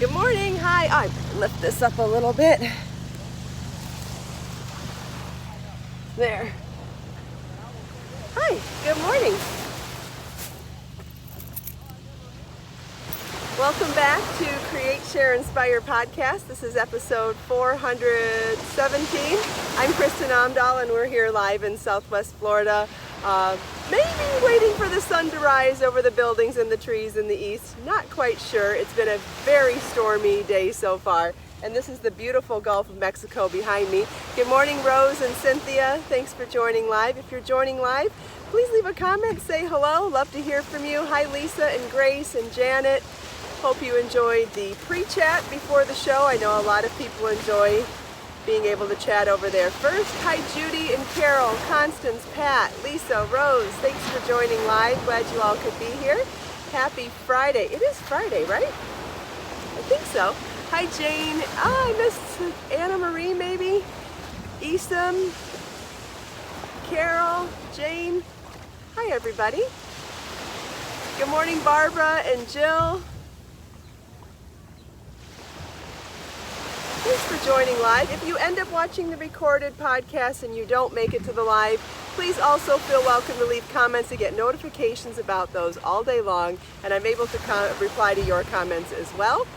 Good morning. Hi. I lift this up a little bit. There. Hi. Good morning. Welcome back to Create, Share, Inspire podcast. This is episode 417. I'm Kristin Omdahl and we're here live in Southwest Florida. Maybe waiting for the sun to rise over the buildings and the trees in the east. Not quite sure. It's been a very stormy day so far. And this is the beautiful Gulf of Mexico behind me. Good morning, Rose and Cynthia. Thanks for joining live. If you're joining live, please leave a comment, say hello. Love to hear from you. Hi, Lisa and Grace and Janet. Hope you enjoyed the pre-chat before the show. I know a lot of people enjoy being able to chat over there first. Hi, Judy and Carol, Constance, Pat, Lisa, Rose. Thanks for joining live. Glad you all could be here. Happy Friday. It is Friday, right? I think so. Hi, Jane. I missed Anna Marie, maybe. Isam, Carol, Jane. Hi, everybody. Good morning, Barbara and Jill. Thanks for joining live. If you end up watching the recorded podcast and you don't make it to the live, please also feel welcome to leave comments to get notifications about those all day long, and I'm able to reply to your comments as well.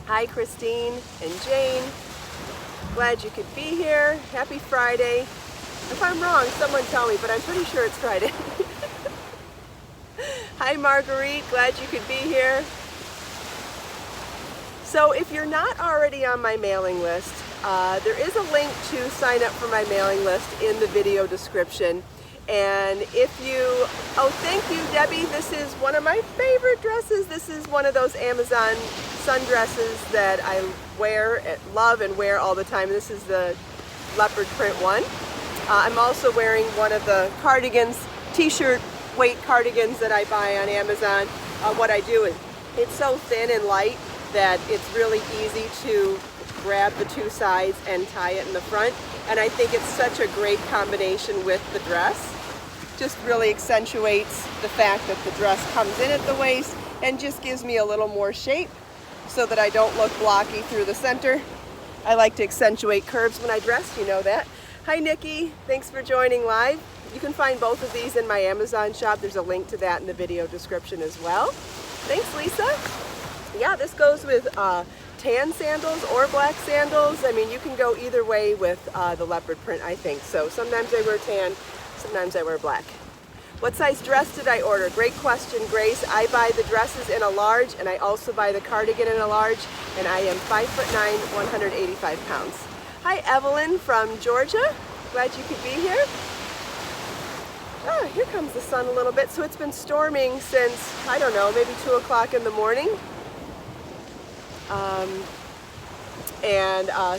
Hi, Christine and Jane. Glad you could be here. Happy Friday. If I'm wrong, someone tell me, but I'm pretty sure it's Friday. Hi, Marguerite. Glad you could be here. So if you're not already on my mailing list, there is a link to sign up for my mailing list in the video description. And if you, oh, thank you, Debbie. This is one of my favorite dresses. This is one of those Amazon sundresses that I love and wear all the time. This is the leopard print one. I'm also wearing one of the cardigans, t-shirt weight cardigans that I buy on Amazon. What I do is, it's so thin and light that it's really easy to grab the two sides and tie it in the front. And I think it's such a great combination with the dress. Just really accentuates the fact that the dress comes in at the waist and just gives me a little more shape so that I don't look blocky through the center. I like to accentuate curves when I dress, you know that. Hi, Nikki. Thanks for joining live. You can find both of these in my Amazon shop. There's a link to that in the video description as well. Thanks, Lisa. Yeah, this goes with tan sandals or black sandals. I mean, you can go either way with the leopard print, I think. So sometimes I wear tan, sometimes I wear black. What size dress did I order? Great question, Grace. I buy the dresses in a large, and I also buy the cardigan in a large, and I am 5'9", 185 pounds. Hi, Evelyn from Georgia. Glad you could be here. Ah, here comes the sun a little bit. So it's been storming since, I don't know, maybe 2 o'clock in the morning.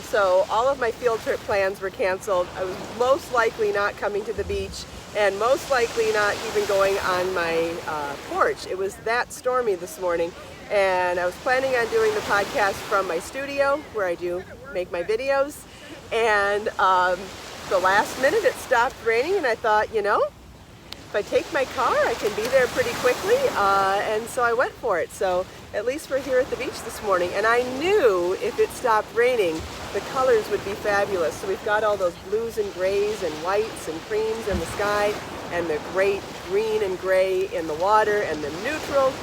So all of my field trip plans were canceled. I was most likely not coming to the beach and most likely not even going on my porch. It was that stormy this morning, and I was planning on doing the podcast from my studio where I do make my videos, and the last minute it stopped raining, and I thought, you know, if I take my car, I can be there pretty quickly, and so I went for it. So at least we're here at the beach this morning, and I knew if it stopped raining, the colors would be fabulous. So we've got all those blues and grays and whites and creams in the sky, and the great green and gray in the water, and the neutral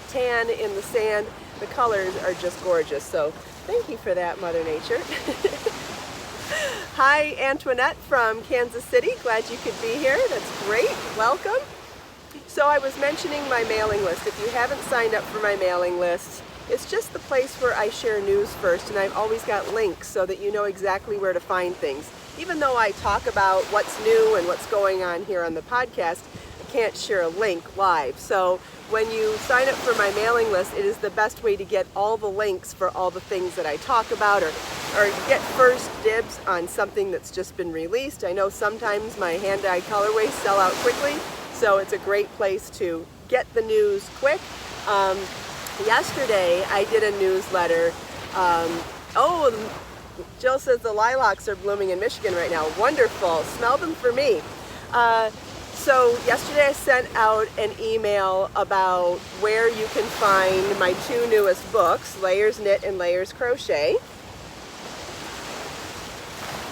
tan in the sand. The colors are just gorgeous. So thank you for that, Mother Nature. Hi, Antoinette from Kansas City. Glad you could be here. That's great. Welcome. So I was mentioning my mailing list. If you haven't signed up for my mailing list, it's just the place where I share news first, and I've always got links so that you know exactly where to find things. Even though I talk about what's new and what's going on here on the podcast, I can't share a link live. So when you sign up for my mailing list, it is the best way to get all the links for all the things that I talk about, or get first dibs on something that's just been released. I know sometimes my hand-dyed colorways sell out quickly, so it's a great place to get the news quick. Yesterday I did a newsletter. Jill says the lilacs are blooming in Michigan right now. Wonderful. Smell them for me. So yesterday I sent out an email about where you can find my two newest books, Layers Knit and Layers Crochet.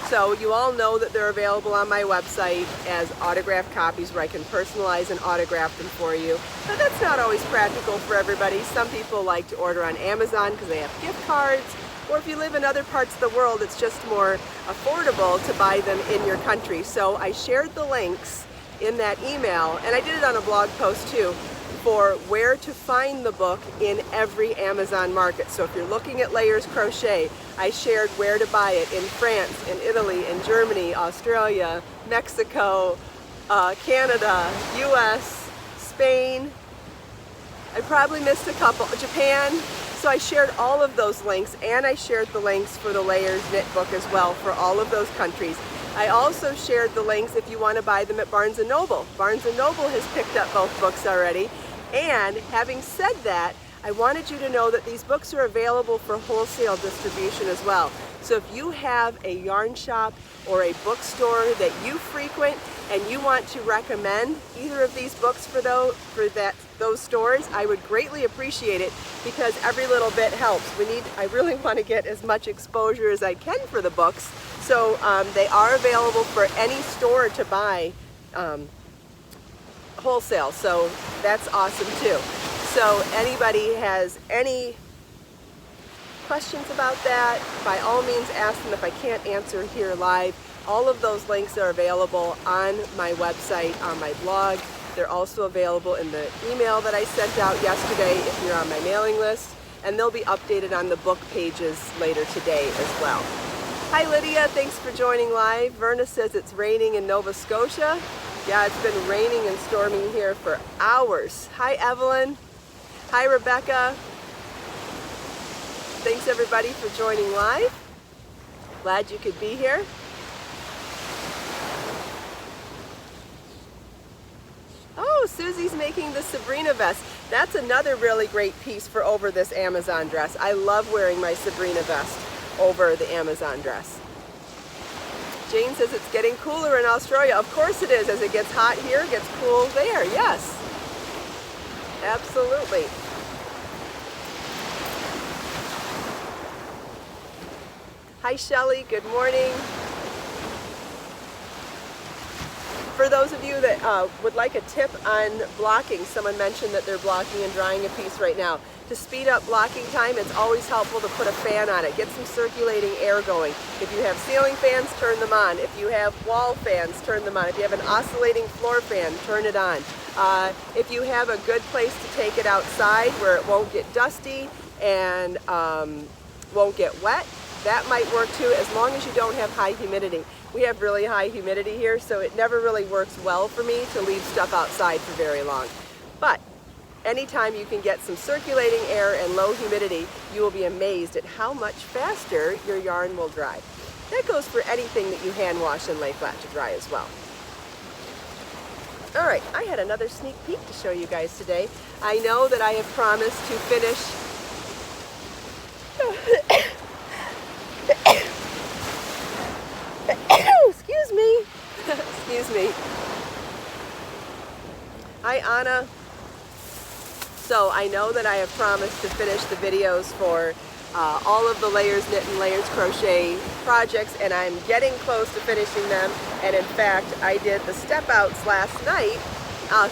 So you all know that they're available on my website as autographed copies where I can personalize and autograph them for you. But that's not always practical for everybody. Some people like to order on Amazon because they have gift cards, or if you live in other parts of the world, it's just more affordable to buy them in your country. So I shared the links in that email, and I did it on a blog post too, for where to find the book in every Amazon market. So if you're looking at Layers Crochet, I shared where to buy it in France, in Italy, in Germany, Australia, Mexico, Canada, US, Spain. I probably missed a couple, Japan. So I shared all of those links, and I shared the links for the Layers Knit book as well for all of those countries. I also shared the links if you want to buy them at Barnes & Noble. Barnes & Noble has picked up both books already. And having said that, I wanted you to know that these books are available for wholesale distribution as well. So if you have a yarn shop or a bookstore that you frequent and you want to recommend either of these books for those stores, I would greatly appreciate it, because every little bit helps. I really want to get as much exposure as I can for the books. So they are available for any store to buy wholesale, so that's awesome too. So anybody has any questions about that, by all means ask them. If I can't answer here live, all of those links are available on my website, on my blog. They're also available in the email that I sent out yesterday if you're on my mailing list, and they'll be updated on the book pages later today as well. Hi Lydia, thanks for joining live. Verna says it's raining in Nova Scotia. Yeah, it's been raining and storming here for hours. Hi Evelyn. Hi Rebecca. Thanks everybody for joining live. Glad you could be here. Oh, Susie's making the Sabrina vest. That's another really great piece for over this Amazon dress. I love wearing my Sabrina vest over the Amazon dress. Jane says it's getting cooler in Australia. Of course it is. As it gets hot here, it gets cool there. Yes, absolutely. Hi Shelley, good morning. For those of you that would like a tip on blocking, someone mentioned that they're blocking and drying a piece right now. To speed up blocking time, it's always helpful to put a fan on it. Get some circulating air going. If you have ceiling fans, turn them on. If you have wall fans, turn them on. If you have an oscillating floor fan, turn it on. If you have a good place to take it outside where it won't get dusty and won't get wet, that might work too, as long as you don't have high humidity. We have really high humidity here, so it never really works well for me to leave stuff outside for very long. But anytime you can get some circulating air and low humidity, you will be amazed at how much faster your yarn will dry. That goes for anything that you hand wash and lay flat to dry as well. All right, I had another sneak peek to show you guys today. I know that I have promised to finish excuse me. Excuse me. Hi, Anna. So I know that I have promised to finish the videos for all of the Layers Knit and Layers Crochet projects, and I'm getting close to finishing them. And in fact, I did the step outs last night.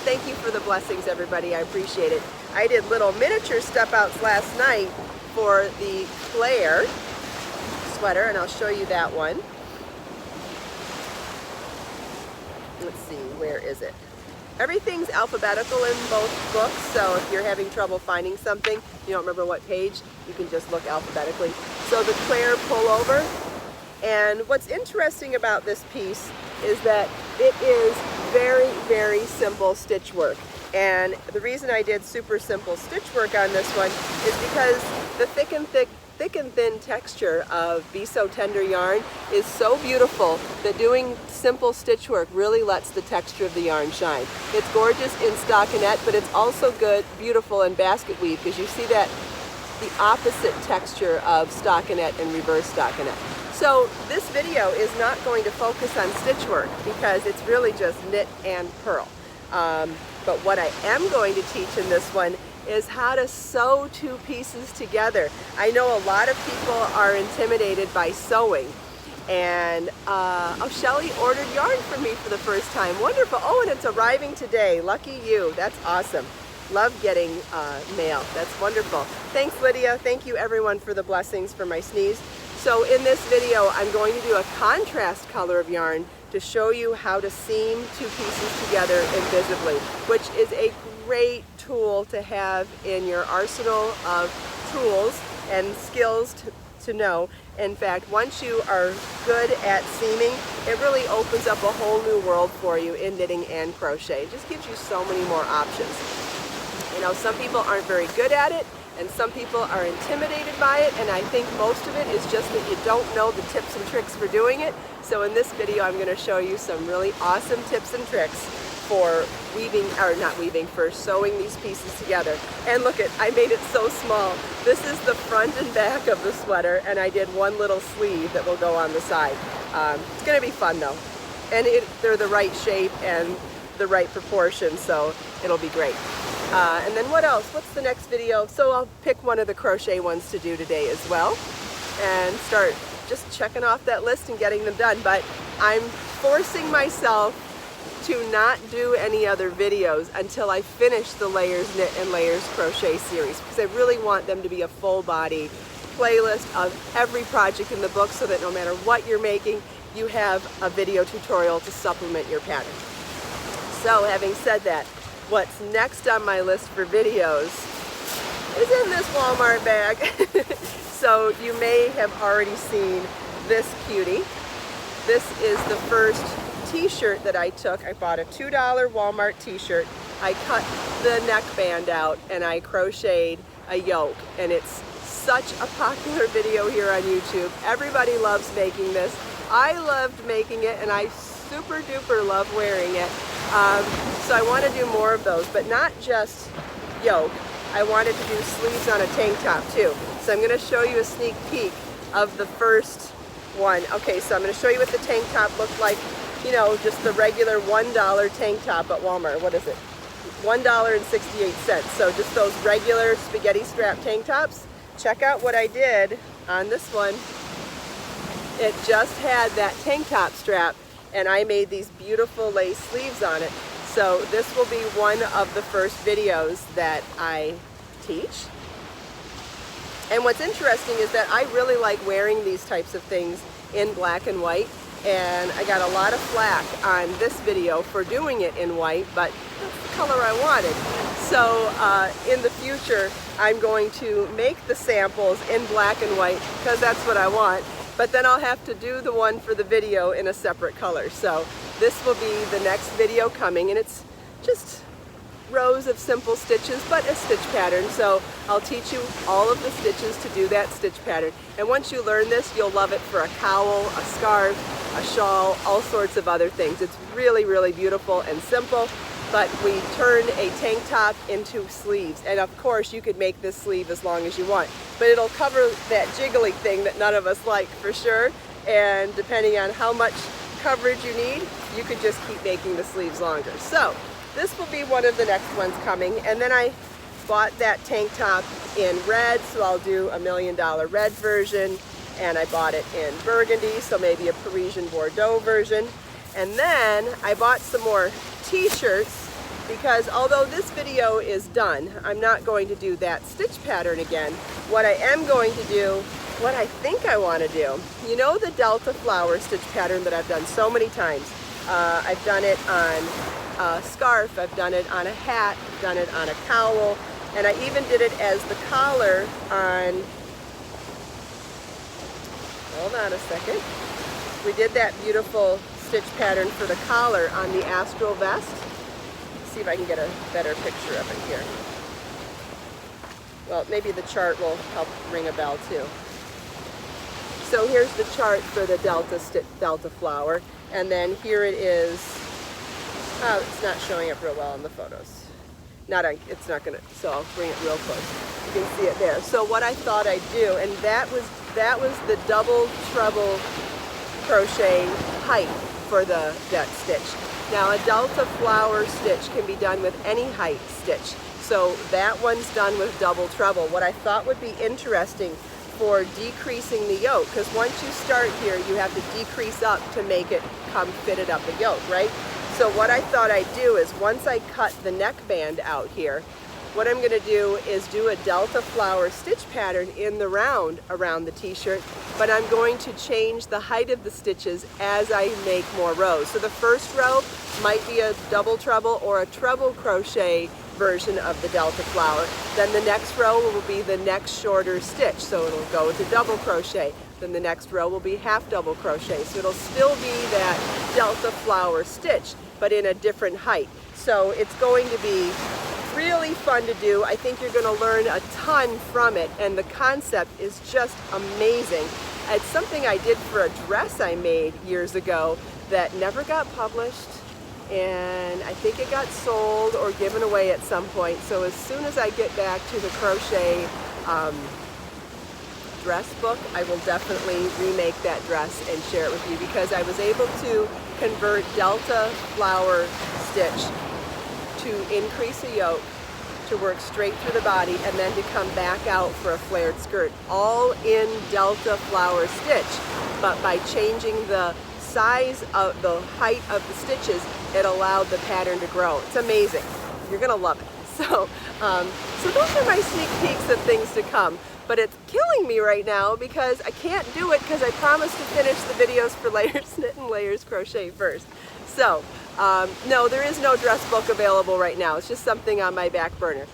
Thank you for the blessings, everybody. I appreciate it. I did little miniature step outs last night for the Claire sweater, and I'll show you that one. Let's see, where is it? Everything's alphabetical in both books, so if you're having trouble finding something, you don't remember what page, you can just look alphabetically. So the Claire pullover, and what's interesting about this piece is that it is very, very simple stitch work. And the reason I did super simple stitch work on this one is because the thick and thin texture of Be So Tender yarn is so beautiful that doing simple stitch work really lets the texture of the yarn shine. It's gorgeous in stockinette, but it's also good, beautiful in basket weave, because you see that the opposite texture of stockinette and reverse stockinette. So this video is not going to focus on stitch work because it's really just knit and purl. But what I am going to teach in this one is how to sew two pieces together. I know a lot of people are intimidated by sewing. And oh, Shelly ordered yarn from me for the first time. Wonderful. Oh, and it's arriving today. Lucky you. That's awesome. Love getting mail. That's wonderful. Thanks, Lydia. Thank you, everyone, for the blessings for my sneeze. So in this video, I'm going to do a contrast color of yarn to show you how to seam two pieces together invisibly, which is a great tool to have in your arsenal of tools and skills to know. In fact, once you are good at seaming, it really opens up a whole new world for you in knitting and crochet. It just gives you so many more options. You know, some people aren't very good at it, and some people are intimidated by it, and I think most of it is just that you don't know the tips and tricks for doing it. So in this video, I'm going to show you some really awesome tips and tricks for weaving, or not weaving, for sewing these pieces together. And look at, I made it so small. This is the front and back of the sweater, and I did one little sleeve that will go on the side. It's going to be fun though. And they're the right shape and the right proportion, so it'll be great. And then what else? What's the next video? So I'll pick one of the crochet ones to do today as well and start just checking off that list and getting them done. But I'm forcing myself to not do any other videos until I finish the Layers Knit and Layers Crochet series, because I really want them to be a full body playlist of every project in the book, so that no matter what you're making, you have a video tutorial to supplement your pattern. So having said that, what's next on my list for videos is in this Walmart bag. So you may have already seen this cutie. This is the first t-shirt that I took. I bought a $2 Walmart t-shirt. I cut the neckband out and I crocheted a yoke, and it's such a popular video here on YouTube. Everybody loves making this. I loved making it, and I super duper love wearing it. So I want to do more of those, but not just yoke. I wanted to do sleeves on a tank top too. So I'm going to show you a sneak peek of the first one. Okay, so I'm going to show you what the tank top looked like. You know, just the regular $1 tank top at Walmart. What is it? $1.68. So just those regular spaghetti strap tank tops. Check out what I did on this one. It just had that tank top strap, and I made these beautiful lace sleeves on it. So this will be one of the first videos that I teach. And what's interesting is that I really like wearing these types of things in black and white, and I got a lot of flack on this video for doing it in white, but that's the color I wanted. So in the future, I'm going to make the samples in black and white because that's what I want. But then I'll have to do the one for the video in a separate color. So this will be the next video coming, and it's just rows of simple stitches, but a stitch pattern. So I'll teach you all of the stitches to do that stitch pattern. And once you learn this, you'll love it for a cowl, a scarf, a shawl, all sorts of other things. It's really, really beautiful and simple. But we turned a tank top into sleeves. And of course, you could make this sleeve as long as you want. But it'll cover that jiggly thing that none of us like, for sure. And depending on how much coverage you need, you could just keep making the sleeves longer. So this will be one of the next ones coming. And then I bought that tank top in red, so I'll do a $1 Million red version. And I bought it in burgundy, so maybe a Parisian Bordeaux version. And then I bought some more t-shirts, because although this video is done, I'm not going to do that stitch pattern again. What I am going to do, what I think I want to do, you know the Delta flower stitch pattern that I've done so many times. I've done it on a scarf, I've done it on a hat, I've done it on a cowl, and I even did it as the collar on, hold on a second, we did that beautiful stitch pattern for the collar on the Astral vest. Let's see if I can get a better picture of it here. Well, maybe the chart will help ring a bell too. So here's the chart for the Delta flower, and then here it is. Oh, it's not showing up real well in the photos. it's not gonna, so I'll bring it real close. You can see it there. So what I thought I'd do, and that was the double treble crochet height for that stitch. Now a delta flower stitch can be done with any height stitch. So that one's done with double treble. What I thought would be interesting for decreasing the yoke, because once you start here, you have to decrease up to make it come fitted up the yoke, right? So what I thought I'd do is once I cut the neckband out here, what I'm gonna do is do a delta flower stitch pattern in the round around the t-shirt, but I'm going to change the height of the stitches as I make more rows. So the first row might be a double treble or a treble crochet version of the delta flower. Then the next row will be the next shorter stitch, so it'll go to double crochet. Then the next row will be half double crochet. So it'll still be that delta flower stitch, but in a different height. So it's going to be really fun to do. I think you're going to learn a ton from it, and the concept is just amazing. It's something I did for a dress I made years ago that never got published, and I think it got sold or given away at some point. So as soon as I get back to the crochet dress book, I will definitely remake that dress and share it with you, because I was able to convert delta flower stitch to increase a yoke, to work straight through the body, and then to come back out for a flared skirt, all in delta flower stitch. But by changing the size of the height of the stitches, it allowed the pattern to grow. It's amazing. You're gonna love it. So those are my sneak peeks of things to come. But it's killing me right now because I can't do it because I promised to finish the videos for Layers Knit and Layers Crochet first. So no, there is no dress book available right now. It's just something on my back burner.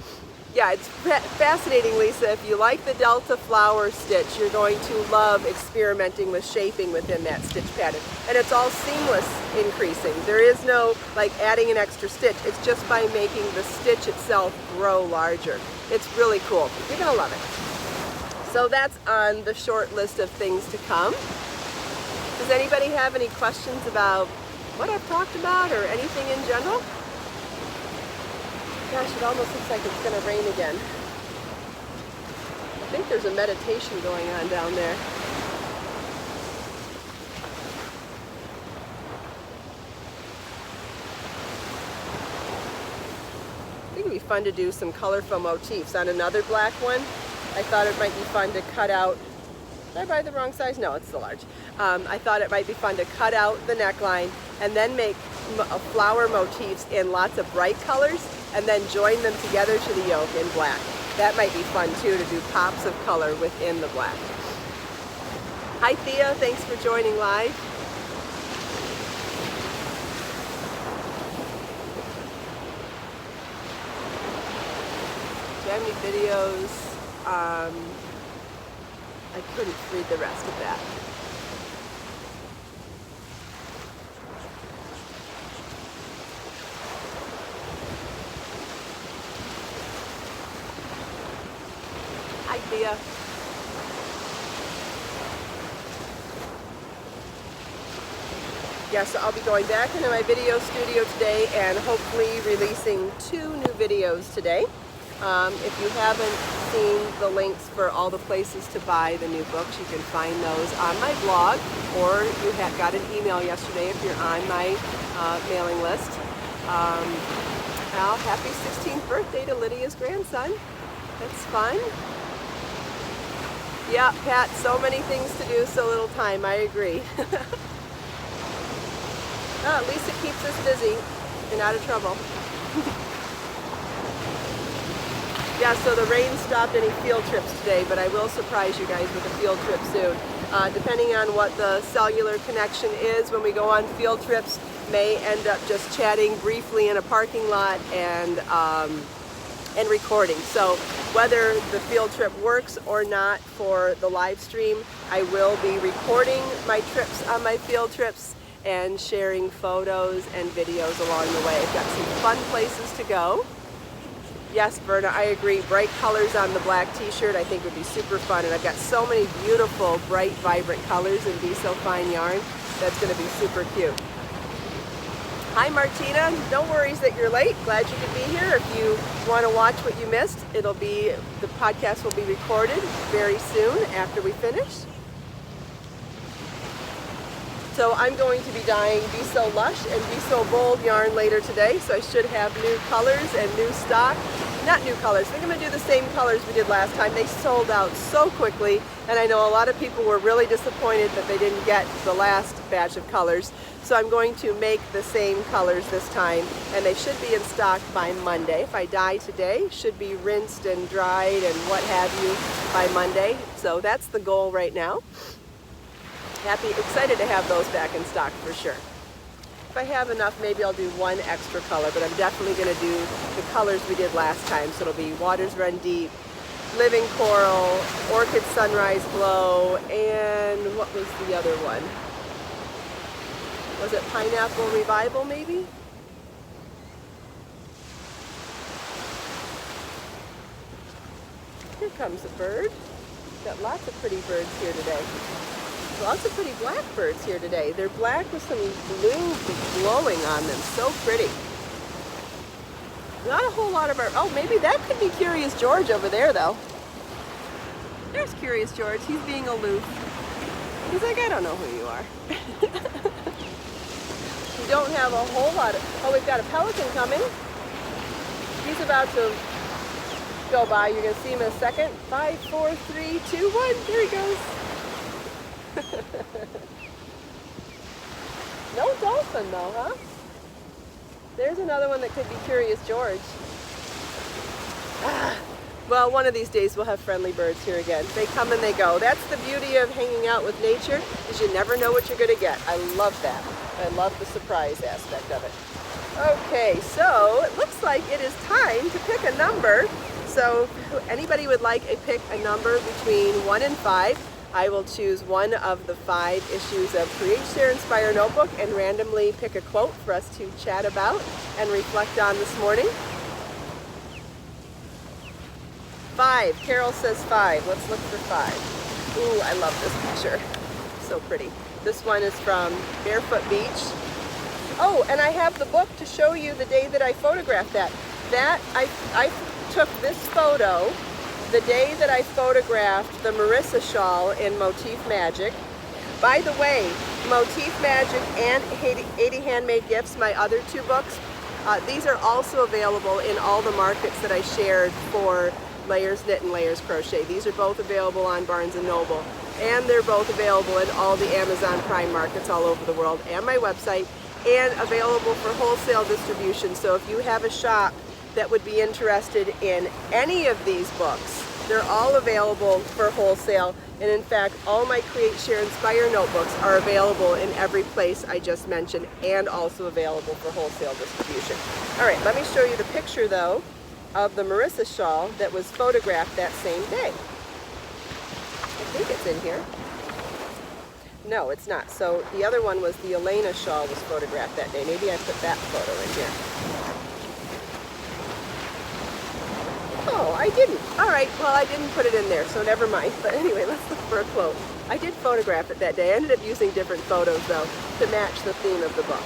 Yeah, it's fascinating, Lisa. If you like the delta flower stitch, you're going to love experimenting with shaping within that stitch pattern. And it's all seamless increasing. There is no like adding an extra stitch. It's just by making the stitch itself grow larger. It's really cool. You're gonna love it. So that's on the short list of things to come. Does anybody have any questions about what I've talked about or anything in general? Gosh, it almost looks like it's going to rain again. I think there's a meditation going on down there. I think it would be fun to do some colorful motifs on another black one. I thought it might be fun to cut out, did I buy the wrong size? No, it's the large. I thought it might be fun to cut out the neckline and then make flower motifs in lots of bright colors and then join them together to the yoke in black. That might be fun too, to do pops of color within the black. Hi Thea, thanks for joining live. Do you have any videos? I couldn't read the rest of that. Hi, Thea. Yes, I'll be going back into my video studio today and hopefully releasing 2 new videos today. If you haven't seen the links for all the places to buy the new books, you can find those on my blog, or you got an email yesterday if you're on my mailing list. Now, happy 16th birthday to Lydia's grandson. That's fun. Yeah, Pat, so many things to do, so little time. I agree. Oh, at least it keeps us busy and out of trouble. Yeah, so the rain stopped any field trips today, but I will surprise you guys with a field trip soon. Depending on what the cellular connection is when we go on field trips, may end up just chatting briefly in a parking lot and recording. So whether the field trip works or not for the live stream, I will be recording my trips on my field trips and sharing photos and videos along the way. I've got some fun places to go. Yes, Verna, I agree. Bright colors on the black t-shirt I think would be super fun. And I've got so many beautiful, bright, vibrant colors in Be So Fine yarn. That's going to be super cute. Hi Martina, no worries that you're late. Glad you could be here. If you want to watch what you missed, the podcast will be recorded very soon after we finish. So I'm going to be dyeing Be So Lush and Be So Bold yarn later today, so I should have new colors and new stock. Not new colors, I think I'm going to do the same colors we did last time. They sold out so quickly, and I know a lot of people were really disappointed that they didn't get the last batch of colors. So I'm going to make the same colors this time, and they should be in stock by Monday. If I dye today, should be rinsed and dried and what have you by Monday. So that's the goal right now. Excited to have those back in stock for sure. If I have enough, maybe I'll do one extra color, but I'm definitely going to do the colors we did last time. So it'll be Waters Run Deep, Living Coral, Orchid Sunrise Glow, and what was the other one? Was it Pineapple Revival maybe? Here comes a bird. Got lots of pretty birds here today. Lots of pretty blackbirds here today. They're black with some blue glowing on them. So pretty. Not a whole lot of our... Oh, maybe that could be Curious George over there, though. There's Curious George. He's being aloof. He's like, I don't know who you are. We don't have a whole lot of... Oh, we've got a pelican coming. He's about to go by. You're going to see him in a second. 5, 4, 3, 2, 1. There he goes. No dolphin though, huh? There's another one that could be Curious George. Well, one of these days we'll have friendly birds here again. They come and they go. That's the beauty of hanging out with nature, is you never know what you're going to get. I love that. I love the surprise aspect of it. Okay, so it looks like it is time to pick a number. So if anybody would like to pick a number between 1 and 5, I will choose one of the 5 issues of Create, Share, Inspire Notebook and randomly pick a quote for us to chat about and reflect on this morning. 5. Carol says 5. Let's look for 5. Ooh, I love this picture. So pretty. This one is from Barefoot Beach. Oh, and I have the book to show you the day that I photographed that. I took this photo the day that I photographed the Marissa shawl in Motif Magic. By the way, Motif Magic and 80 Handmade Gifts, my other 2 books, these are also available in all the markets that I shared for Layers Knit and Layers Crochet. These are both available on Barnes & Noble, and they're both available in all the Amazon Prime markets all over the world, and my website, and available for wholesale distribution. So if you have a shop that would be interested in any of these books, they're all available for wholesale. And in fact, all my Create, Share, Inspire notebooks are available in every place I just mentioned, and also available for wholesale distribution. All right, let me show you the picture though of the Marissa shawl that was photographed that same day. I think it's in here. No, it's not. So the other one was the Elena shawl was photographed that day. Maybe I put that photo in here. Oh, I didn't. All right, well, I didn't put it in there, so never mind. But anyway, let's look for a quote. I did photograph it that day. I ended up using different photos, though, to match the theme of the book.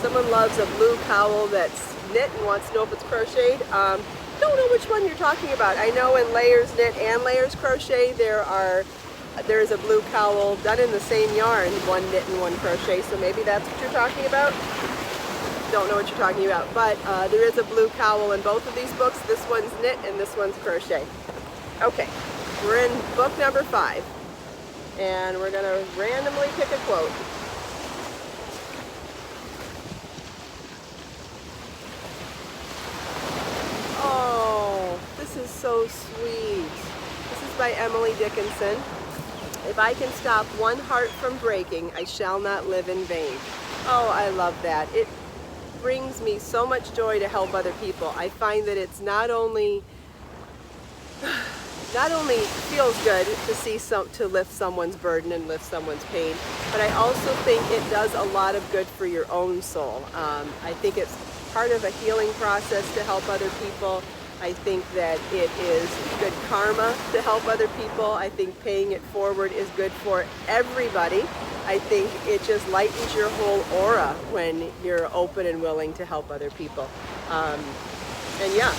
Someone loves a blue cowl that's knit and wants to know if it's crocheted. Don't know which one you're talking about. I know in Layers Knit and Layers Crochet there is a blue cowl done in the same yarn, one knit and one crochet, so maybe that's what you're talking about. Don't know what you're talking about, but there is a blue cowl in both of these books. This one's knit and this one's crochet. Okay, we're in book number 5, and we're going to randomly pick a quote. Oh, this is so sweet. This is by Emily Dickinson. If I can stop one heart from breaking, I shall not live in vain. Oh, I love that. It brings me so much joy to help other people. I find that it's not only feels good to see to lift someone's burden and lift someone's pain, but I also think it does a lot of good for your own soul. I think it's part of a healing process to help other people. I think that it is good karma to help other people. I think paying it forward is good for everybody. I think it just lightens your whole aura when you're open and willing to help other people. And yeah,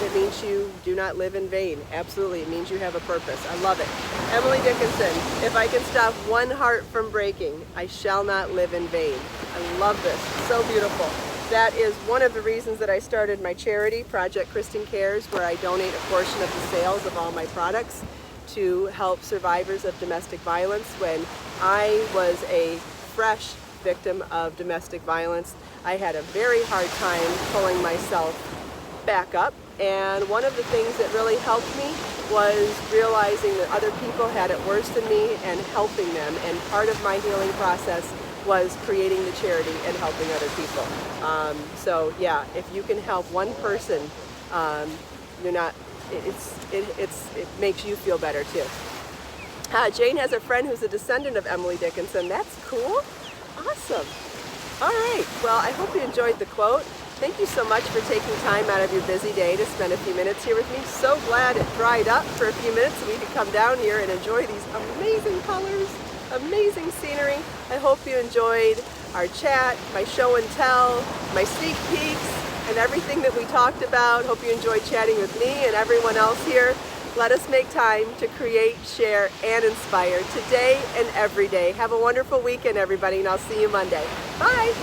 it means you do not live in vain. Absolutely, it means you have a purpose. I love it. Emily Dickinson, if I can stop one heart from breaking, I shall not live in vain. I love this, so beautiful. That is one of the reasons that I started my charity, Project Kristin Cares, where I donate a portion of the sales of all my products to help survivors of domestic violence. When I was a fresh victim of domestic violence, I had a very hard time pulling myself back up. And one of the things that really helped me was realizing that other people had it worse than me and helping them. And part of my healing process was creating the charity and helping other people. So yeah, if you can help one person, it makes you feel better too. Jane has a friend who's a descendant of Emily Dickinson. That's cool. Awesome. All right. Well, I hope you enjoyed the quote. Thank you so much for taking time out of your busy day to spend a few minutes here with me. So glad it dried up for a few minutes so we could come down here and enjoy these amazing colors, amazing scenery. I hope you enjoyed our chat, my show and tell, my sneak peeks, and everything that we talked about. Hope you enjoyed chatting with me and everyone else here. Let us make time to create, share, and inspire today and every day. Have a wonderful weekend, everybody, and I'll see you Monday. Bye.